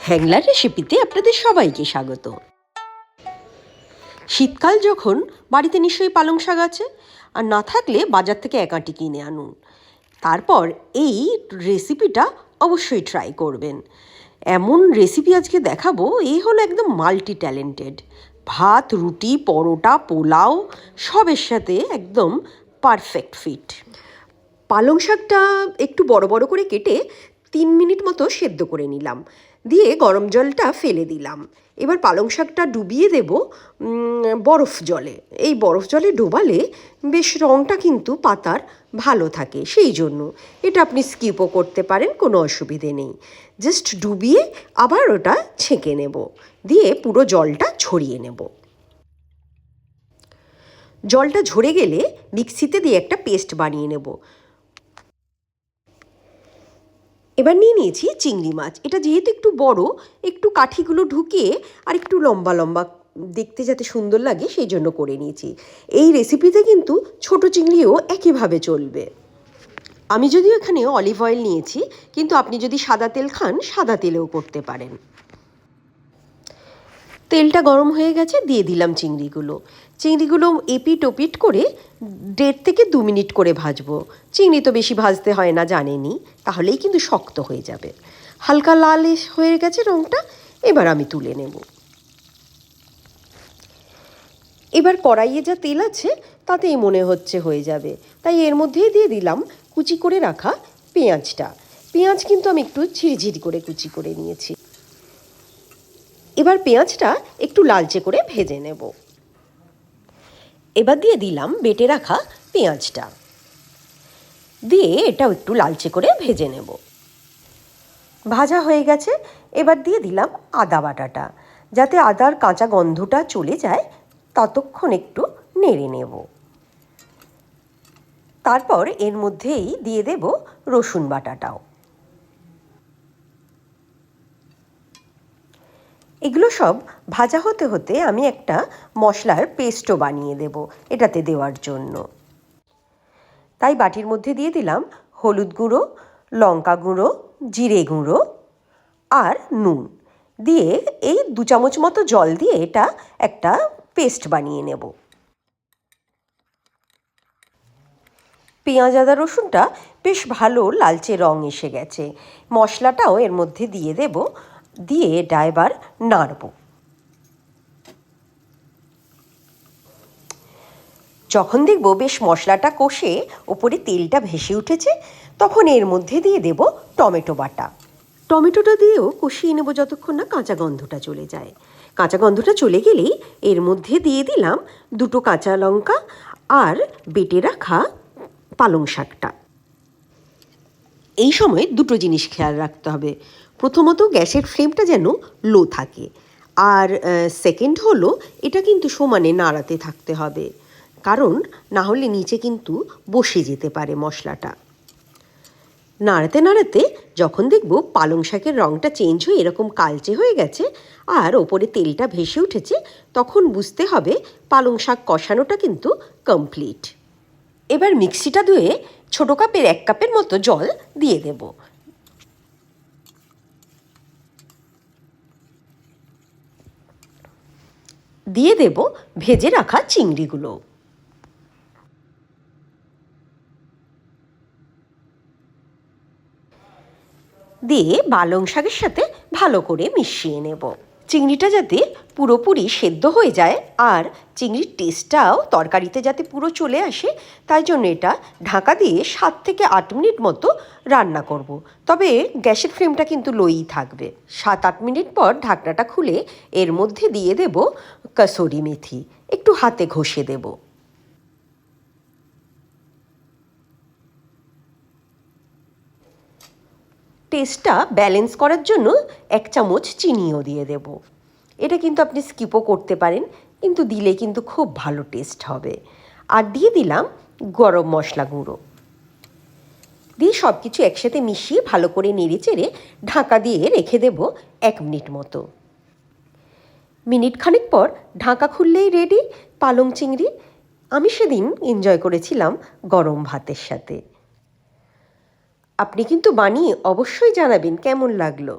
হ্যাংলার রেসিপিতে আপনাদের সবাইকে স্বাগত। শীতকাল যখন বাড়িতে নিশ্চয়ই পালং শাক আছে, আর না থাকলে বাজার থেকে এক আঁটি কিনে আনুন। তারপর এই রেসিপিটা অবশ্যই ট্রাই করবেন। এমন রেসিপি আজকে দেখাবো, এই হলো একদম মাল্টি ট্যালেন্টেড। ভাত, রুটি, পরোটা, পোলাও সবের সাথে একদম পারফেক্ট ফিট। পালং শাকটা একটু বড় বড় করে কেটে 3 মিনিট মতো সেদ্ধ করে নিলাম, দিয়ে গরম জলটা ফেলে দিলাম। এবার পালং শাকটা ডুবিয়ে দেব বরফ জলে। এই বরফ জলে ডোবালে বেশ রঙটা কিন্তু পাতার ভালো থাকে, সেই জন্য এটা আপনি স্কিপও করতে পারেন, কোনো অসুবিধে নেই। জাস্ট ডুবিয়ে আবার ওটা ছেঁকে নেব, দিয়ে পুরো জলটা ছড়িয়ে নেব। জলটা ঝরে গেলে মিক্সিতে দিয়ে একটা পেস্ট বানিয়ে নেব। এবার নিয়ে নিয়েছি চিংড়ি মাছ। এটা যেহেতু একটু বড়, একটু কাঠিগুলো ঢুকিয়ে আর একটু লম্বা লম্বা দেখতে যাতে সুন্দর লাগে সেই জন্য করে নিয়েছি। এই রেসিপিতে কিন্তু ছোট চিংড়িও একইভাবে চলবে। আমি যদিও এখানে অলিভ অয়েল নিয়েছি, কিন্তু আপনি যদি সাদা তেল খান সাদা তেলেও করতে পারেন। তেলটা গরম হয়ে গেছে, দিয়ে দিলাম চিংড়িগুলো। চিংড়িগুলো এপিট ওপিট করে 1.5 থেকে 2 মিনিট করে ভাজবো। চিংড়ি তো বেশি ভাজতে হয় না, জানেনই, তাহলেই কিন্তু শক্ত হয়ে যাবে। হালকা লাল হয়ে গেছে রঙটা, এবার আমি তুলে নেব। এবার কড়াইয়ে যা তেল আছে তাতেই মনে হচ্ছে হয়ে যাবে, তাই এর মধ্যেই দিয়ে দিলাম কুচি করে রাখা পেঁয়াজটা। পেঁয়াজ কিন্তু আমি একটু ঝিরিঝিরি করে কুচি করে নিয়েছি। এবার পেঁয়াজটা একটু লালচে করে ভেজে নেব। এবার দিয়ে দিলাম বেটে রাখা পেঁয়াজটা, দিয়ে এটাও একটু লালচে করে ভেজে নেব। ভাজা হয়ে গেছে, এবার দিয়ে দিলাম আদা বাটাটা। যাতে আদার কাঁচা গন্ধটা চলে যায় ততক্ষণ একটু নেড়ে নেব। তারপর এর মধ্যেই দিয়ে দেব রসুন বাটাটাও। এগুলো সব ভাজা হতে হতে আমি একটা মশলার পেস্টও বানিয়ে দেব এটাতে দেওয়ার জন্য। তাই বাটির মধ্যে দিয়ে দিলাম হলুদ গুঁড়ো, লঙ্কা গুঁড়ো, জিরে গুঁড়ো আর নুন, দিয়ে এই 2 চামচ মতো জল দিয়ে এটা একটা পেস্ট বানিয়ে নেব। পেঁয়াজ আদা রসুনটা বেশ ভালো লালচে রং এসে গেছে। মশলাটাও এর মধ্যে দিয়ে দেব, দিয়ে এটা এবার নাড়ব। যখন দেখব বেশ মশলাটা কষে ওপরে তেলটা ভেসে উঠেছে, তখন এর মধ্যে দিয়ে দেব টমেটো বাটা। টমেটোটা দিয়েও কষিয়ে নেব যতক্ষণ না কাঁচা গন্ধটা চলে যায়। কাঁচা গন্ধটা চলে গেলেই এর মধ্যে দিয়ে দিলাম 2 কাঁচা লঙ্কা আর বেটে রাখা পালং শাকটা। এই সময় 2 জিনিস খেয়াল রাখতে হবে। প্রথমত গ্যাসের ফ্লেমটা যেন লো থাকে, আর সেকেন্ড হলো এটা কিন্তু সমানে নাড়াতে থাকতে হবে, কারণ না হলে নিচে কিন্তু বসে যেতে পারে মশলাটা। নাড়াতে নাড়াতে যখন দেখব পালং শাকের রঙটা চেঞ্জ হয়ে এরকম কালচে হয়ে গেছে আর ওপরে তেলটা ভেসে উঠেছে, তখন বুঝতে হবে পালং শাক কষানোটা কিন্তু কমপ্লিট। এবার মিক্সিটা ধুয়ে ছোটো কাপের 1 কাপের মতো জল দিয়ে দেব। দিয়ে দেব ভেজে রাখা চিংড়িগুলো। দিয়ে পালং শাকের সাথে ভালো করে মিশিয়ে নেব। চিংড়িটা যাতে পুরোপুরি সেদ্ধ হয়ে যায় আর চিংড়ির টেস্টটাও তরকারিতে যাতে পুরো চলে আসে, তাই জন্য এটা ঢাকা দিয়ে 7 থেকে 8 মিনিট মতো রান্না করব। তবে গ্যাসের ফ্লেমটা কিন্তু লোই থাকবে। 7-8 মিনিট পর ঢাকনাটা খুলে এর মধ্যে দিয়ে দেব কসুরি মেথি, একটু হাতে ঘষে দেব। টেস্টটা ব্যালেন্স করার জন্য 1 চামচ চিনিও দিয়ে দেব। এটা কিন্তু আপনি স্কিপও করতে পারেন, কিন্তু দিলে কিন্তু খুব ভালো টেস্ট হবে। আর দিয়ে দিলাম গরম মশলা গুঁড়ো, দিয়ে সব কিছু একসাথে মিশিয়ে ভালো করে নেড়ে চেড়ে ঢাকা দিয়ে রেখে দেব 1 মিনিট মতো। মিনিট খানেক পর ঢাকা খুললেই রেডি পালং চিংড়ি। আমি সেদিন এনজয় করেছিলাম গরম ভাতের সাথে। আপনি কিন্তু বানিয়ে অবশ্যই জানাবেন কেমন লাগলো।